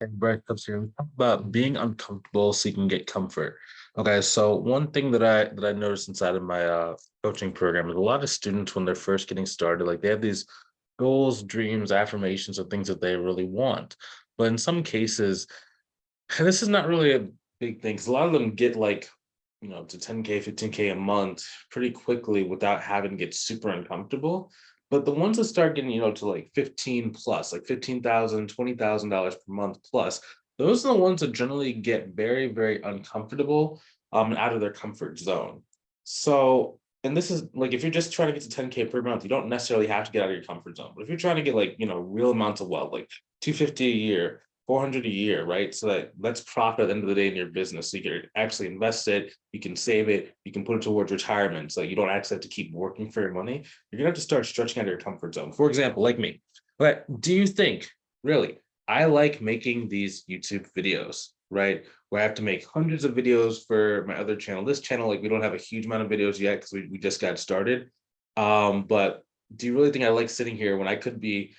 And breakups here. We talk about being uncomfortable so you can get comfort. Okay, so one thing that I noticed inside of my coaching program is a lot of students when they're first getting started, like they have these goals, dreams, affirmations of things that they really want. But in some cases, and this is not really a big thing because a lot of them get like, to 10K, 15K a month pretty quickly without having to get super uncomfortable. But the ones that start getting, to like 15 plus, like 15,000, $20,000 per month plus, those are the ones that generally get very, very uncomfortable and out of their comfort zone. So, and this is like if you're just trying to get to 10K per month, you don't necessarily have to get out of your comfort zone. But if you're trying to get like, real amounts of wealth, like 250 a year, 400 a year, right? So that's profit at the end of the day in your business. So you can actually invest it, you can save it, you can put it towards retirement. So you don't actually have to keep working for your money. You're gonna have to start stretching out of your comfort zone. For example, like me. But do you think, really, I like making these YouTube videos, right? Where I have to make hundreds of videos for my other channel. This channel, like we don't have a huge amount of videos yet because we just got started. But do you really think I like sitting here when I could be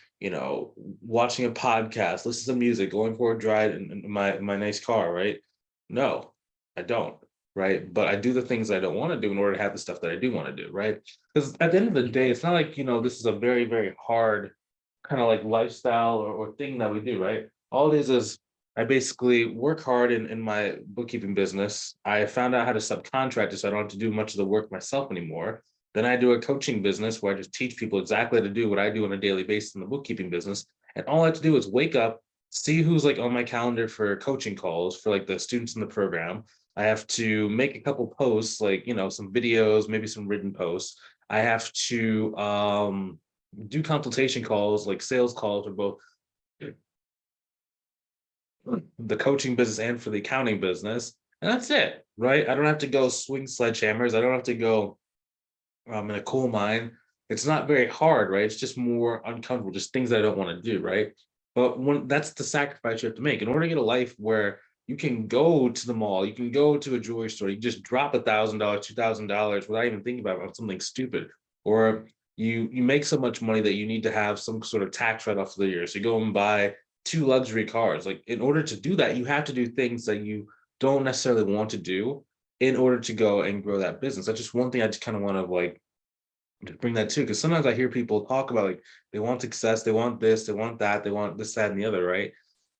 watching a podcast, listen to music, going for a drive in my nice car, right? No, I don't, right? But I do the things I don't want to do in order to have the stuff that I do want to do, right? Because at the end of the day, it's not like, this is a very, very hard kind of like lifestyle or thing that we do, right? All it is I basically work hard in my bookkeeping business. I found out how to subcontract it so I don't have to do much of the work myself anymore. Then I do a coaching business where I just teach people exactly how to do what I do on a daily basis in the bookkeeping business. And all I have to do is wake up, see who's like on my calendar for coaching calls for like the students in the program. I have to make a couple posts, like, some videos, maybe some written posts. I have to do consultation calls, like sales calls for both the coaching business and for the accounting business. And that's it, right? I don't have to go swing sledgehammers. I don't have to go in a coal mine. It's not very hard, right? It's just more uncomfortable, just things that I don't want to do, right? But when that's the sacrifice you have to make in order to get a life where you can go to the mall, you can go to a jewelry store, you just drop $1,000, $2,000 without even thinking about something stupid, or you make so much money that you need to have some sort of tax write-off for the year. So you go and buy two luxury cars. Like in order to do that, you have to do things that you don't necessarily want to do in order to go and grow that business. That's just one thing I just kind of want to like bring that too, because sometimes I hear people talk about like they want success, they want this, they want that, they want this, that, and the other, right?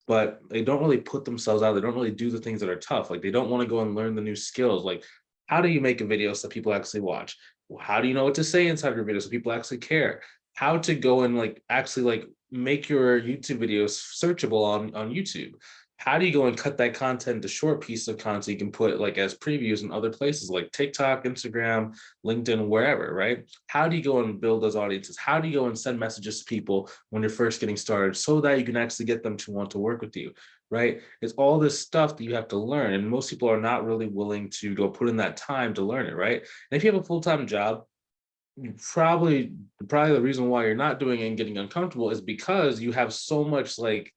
But they don't really put themselves out. They don't really do the things that are tough. Like they don't want to go and learn the new skills. Like, how do you make a video so people actually watch? How do you know what to say inside your video so people actually care? How to go and like actually like make your YouTube videos searchable on YouTube? How do you go and cut that content to short pieces of content you can put like as previews in other places like TikTok, Instagram, LinkedIn, wherever, right? How do you go and build those audiences? How do you go and send messages to people when you're first getting started so that you can actually get them to want to work with you, right? It's all this stuff that you have to learn. And most people are not really willing to go put in that time to learn it, right? And if you have a full-time job, you probably the reason why you're not doing it and getting uncomfortable is because you have so much like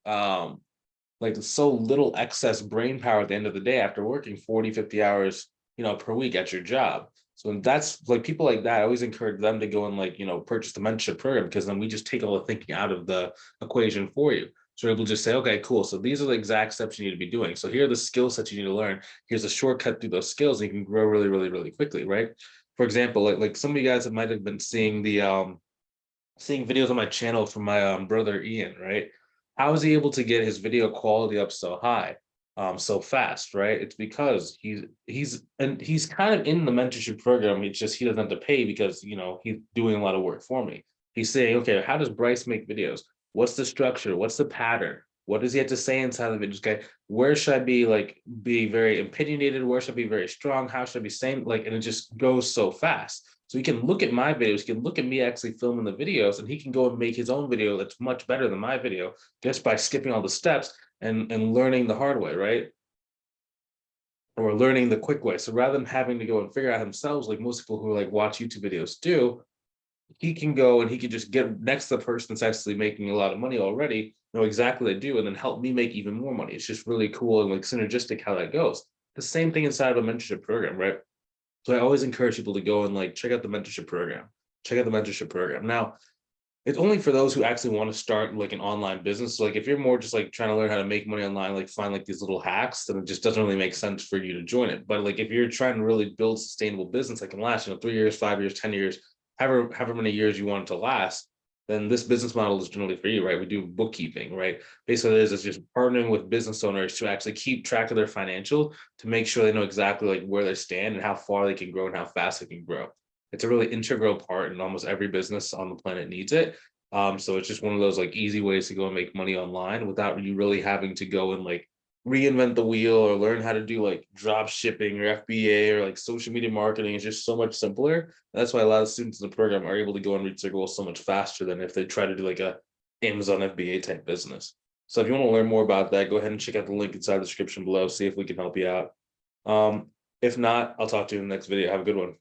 so little excess brain power at the end of the day after working 40, 50 hours, per week at your job. So that's like people like that, I always encourage them to go and like, purchase the mentorship program because then we just take all the thinking out of the equation for you. So we'll just say, okay, cool. So these are the exact steps you need to be doing. So here are the skill sets you need to learn. Here's a shortcut through those skills. And you can grow really, really, really quickly, right? For example, like some of you guys that might have been seeing the seeing videos on my channel from my brother Ian, right? How is he able to get his video quality up so high, so fast, right? It's because he's kind of in the mentorship program. It's just he doesn't have to pay because he's doing a lot of work for me. He's saying, okay, how does Bryce make videos? What's the structure? What's the pattern? What does he have to say inside the videos? Okay, where should I be very opinionated? Where should I be very strong? How should I be saying like? And it just goes so fast. So he can look at my videos, he can look at me actually filming the videos, and he can go and make his own video that's much better than my video just by skipping all the steps and learning the hard way, right? Or learning the quick way. So rather than having to go and figure out himself, like most people who like watch YouTube videos do, he can go and he can just get next to the person that's actually making a lot of money already, know exactly what they do, and then help me make even more money. It's just really cool and like synergistic how that goes. The same thing inside of a mentorship program, right? So I always encourage people to go and like check out the mentorship program. Check out the mentorship program. Now, It's only for those who actually want to start like an online business. So, like if you're more just like trying to learn how to make money online, like find like these little hacks, then it just doesn't really make sense for you to join it. But like if you're trying to really build sustainable business that can last, 3 years, 5 years, 10 years, however many years you want it to last, then this business model is generally for you, right? We do bookkeeping, right? Basically, it's just partnering with business owners to actually keep track of their financial to make sure they know exactly like where they stand and how far they can grow and how fast they can grow. It's a really integral part, and almost every business on the planet needs it. So it's just one of those like easy ways to go and make money online without you really having to go and like reinvent the wheel or learn how to do like drop shipping or FBA or like social media marketing. It's just so much simpler. That's why a lot of students in the program are able to go and reach their goals so much faster than if they try to do like a Amazon FBA type business. So if you want to learn more about that, go ahead and check out the link inside the description below, see if we can help you out. If not, I'll talk to you in the next video. Have a good one.